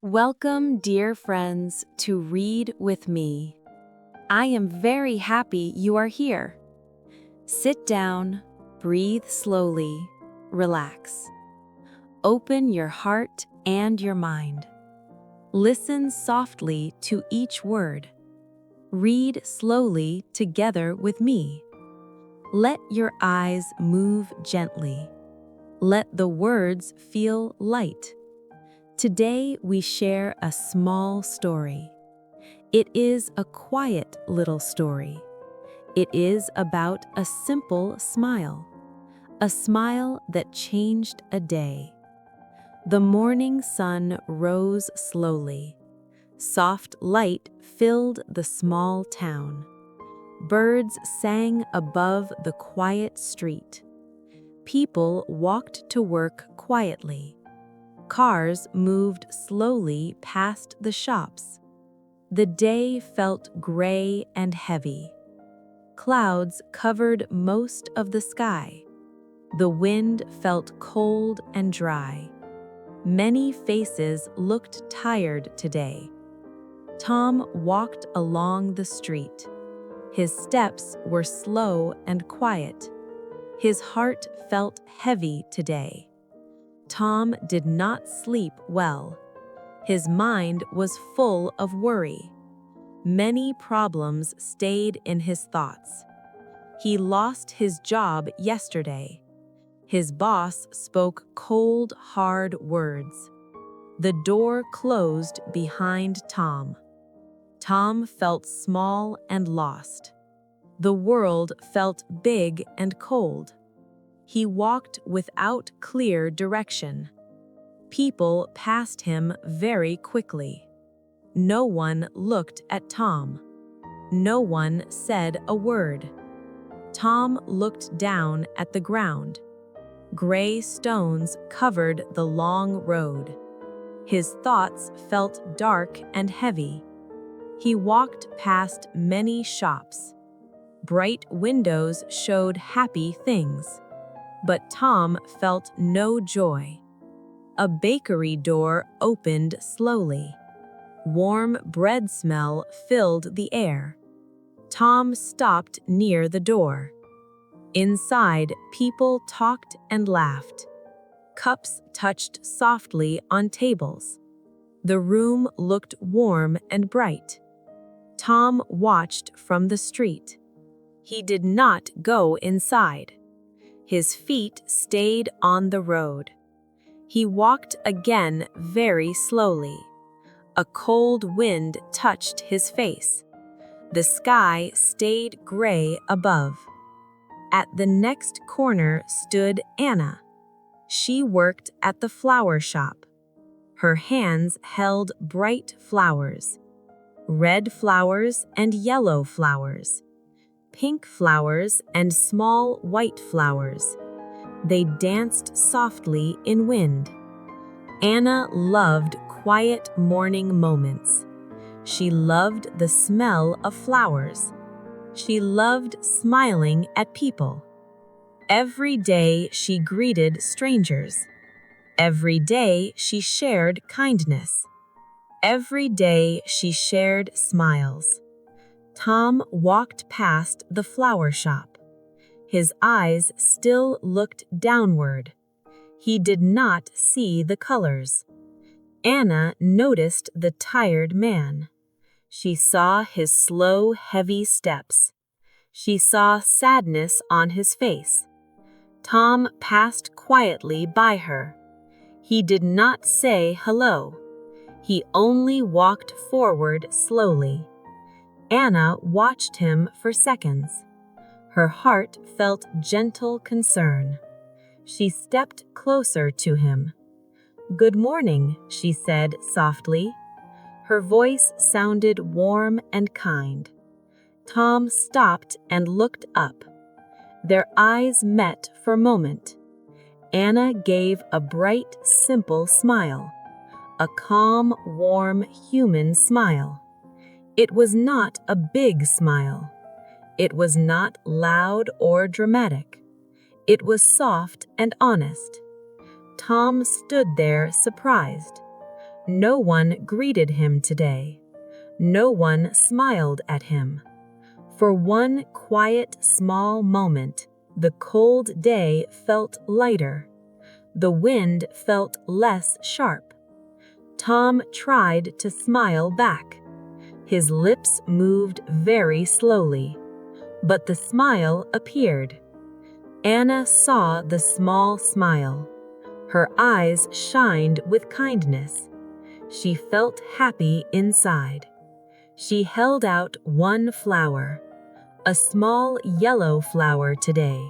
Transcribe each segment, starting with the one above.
Welcome, dear friends, to Read with Me. I am very happy you are here. Sit down, breathe slowly, relax. Open your heart and your mind. Listen softly to each word. Read slowly together with me. Let your eyes move gently. Let the words feel light. Today we share a small story. It is a quiet little story. It is about a simple smile. A smile that changed a day. The morning sun rose slowly. Soft light filled the small town. Birds sang above the quiet street. People walked to work quietly. Cars moved slowly past the shops. The day felt gray and heavy. Clouds covered most of the sky. The wind felt cold and dry. Many faces looked tired today. Tom walked along the street. His steps were slow and quiet. His heart felt heavy today. Tom did not sleep well. His mind was full of worry. Many problems stayed in his thoughts. He lost his job yesterday. His boss spoke cold, hard words. The door closed behind Tom. Tom felt small and lost. The world felt big and cold. He walked without clear direction. People passed him very quickly. No one looked at Tom. No one said a word. Tom looked down at the ground. Gray stones covered the long road. His thoughts felt dark and heavy. He walked past many shops. Bright windows showed happy things. But Tom felt no joy. A bakery door opened slowly. Warm bread smell filled the air. Tom stopped near the door. Inside, people talked and laughed. Cups touched softly on tables. The room looked warm and bright. Tom watched from the street. He did not go inside. His feet stayed on the road. He walked again very slowly. A cold wind touched his face. The sky stayed gray above. At the next corner stood Anna. She worked at the flower shop. Her hands held bright flowers. Red flowers and yellow flowers. Pink flowers and small white flowers. They danced softly in wind. Anna loved quiet morning moments. She loved the smell of flowers. She loved smiling at people. Every day she greeted strangers. Every day she shared kindness. Every day she shared smiles. Tom walked past the flower shop. His eyes still looked downward. He did not see the colors. Anna noticed the tired man. She saw his slow, heavy steps. She saw sadness on his face. Tom passed quietly by her. He did not say hello. He only walked forward slowly. Anna watched him for seconds. Her heart felt gentle concern. She stepped closer to him. "Good morning," she said softly. Her voice sounded warm and kind. Tom stopped and looked up. Their eyes met for a moment. Anna gave a bright, simple smile. A calm, warm, human smile. It was not a big smile. It was not loud or dramatic. It was soft and honest. Tom stood there surprised. No one greeted him today. No one smiled at him. For one quiet, small moment, the cold day felt lighter. The wind felt less sharp. Tom tried to smile back. His lips moved very slowly, but the smile appeared. Anna saw the small smile. Her eyes shined with kindness. She felt happy inside. She held out one flower, a small yellow flower today.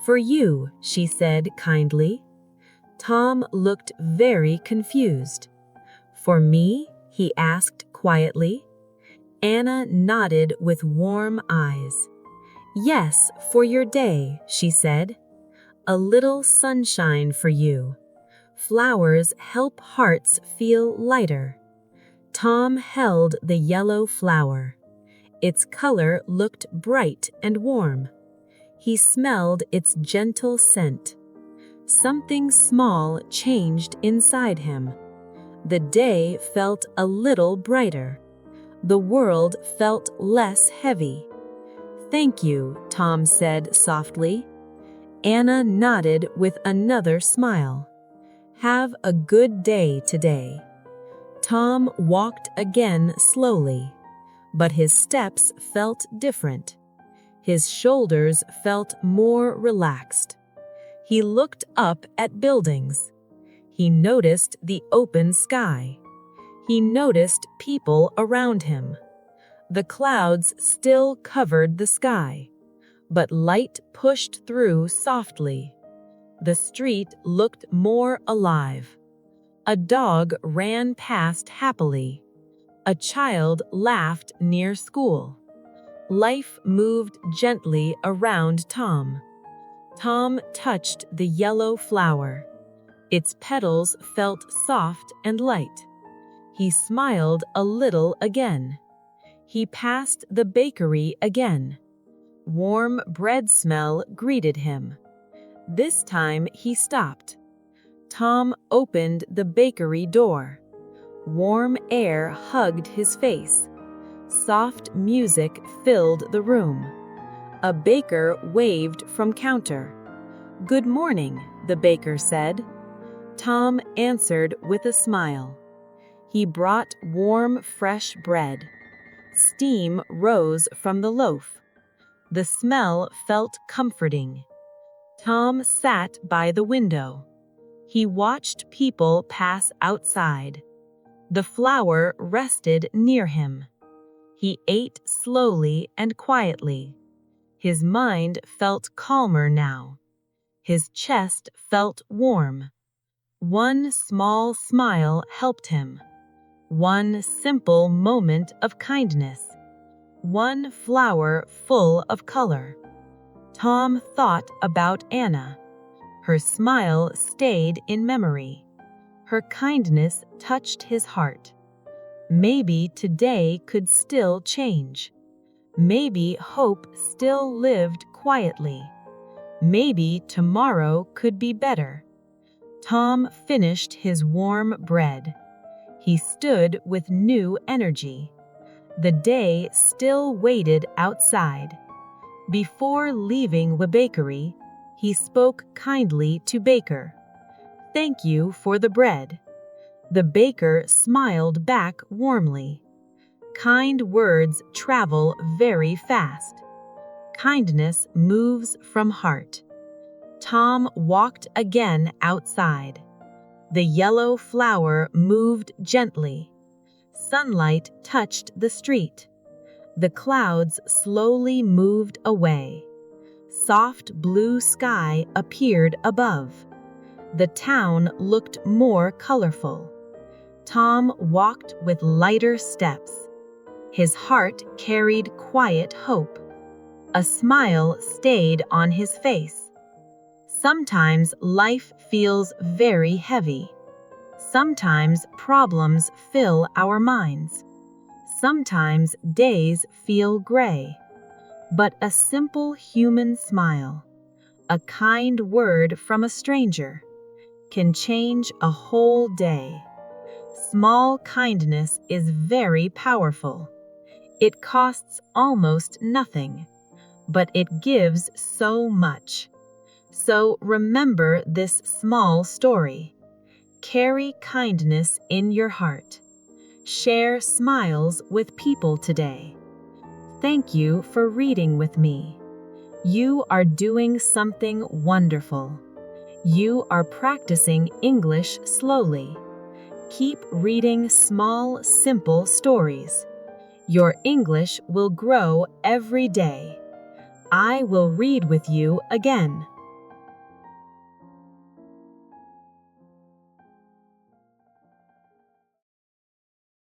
"For you," she said kindly. Tom looked very confused. "For me?" he asked quietly. Anna nodded with warm eyes. "Yes, for your day," she said. "A little sunshine for you. Flowers help hearts feel lighter." Tom held the yellow flower. Its color looked bright and warm. He smelled its gentle scent. Something small changed inside him. The day felt a little brighter. The world felt less heavy. "Thank you," Tom said softly. Anna nodded with another smile. "Have a good day today." Tom walked again slowly, but his steps felt different. His shoulders felt more relaxed. He looked up at buildings. He noticed the open sky. He noticed people around him. The clouds still covered the sky, but light pushed through softly. The street looked more alive. A dog ran past happily. A child laughed near school. Life moved gently around Tom. Tom touched the yellow flower. Its petals felt soft and light. He smiled a little again. He passed the bakery again. Warm bread smell greeted him. This time he stopped. Tom opened the bakery door. Warm air hugged his face. Soft music filled the room. A baker waved from counter. "Good morning," the baker said. Tom answered with a smile. He brought warm, fresh bread. Steam rose from the loaf. The smell felt comforting. Tom sat by the window. He watched people pass outside. The flower rested near him. He ate slowly and quietly. His mind felt calmer now. His chest felt warm. One small smile helped him. One simple moment of kindness. One flower full of color. Tom thought about Anna. Her smile stayed in memory. Her kindness touched his heart. Maybe today could still change. Maybe hope still lived quietly. Maybe tomorrow could be better. Tom finished his warm bread. He stood with new energy. The day still waited outside. Before leaving the bakery, he spoke kindly to Baker. "Thank you for the bread." The baker smiled back warmly. Kind words travel very fast. Kindness moves from heart. Tom walked again outside. The yellow flower moved gently. Sunlight touched the street. The clouds slowly moved away. Soft blue sky appeared above. The town looked more colorful. Tom walked with lighter steps. His heart carried quiet hope. A smile stayed on his face. Sometimes life feels very heavy. Sometimes problems fill our minds. Sometimes days feel gray. But a simple human smile, a kind word from a stranger, can change a whole day. Small kindness is very powerful. It costs almost nothing, but it gives so much. So remember this small story. Carry kindness in your heart. Share smiles with people today. Thank you for reading with me. You are doing something wonderful. You are practicing English slowly. Keep reading small, simple stories. Your English will grow every day. I will read with you again.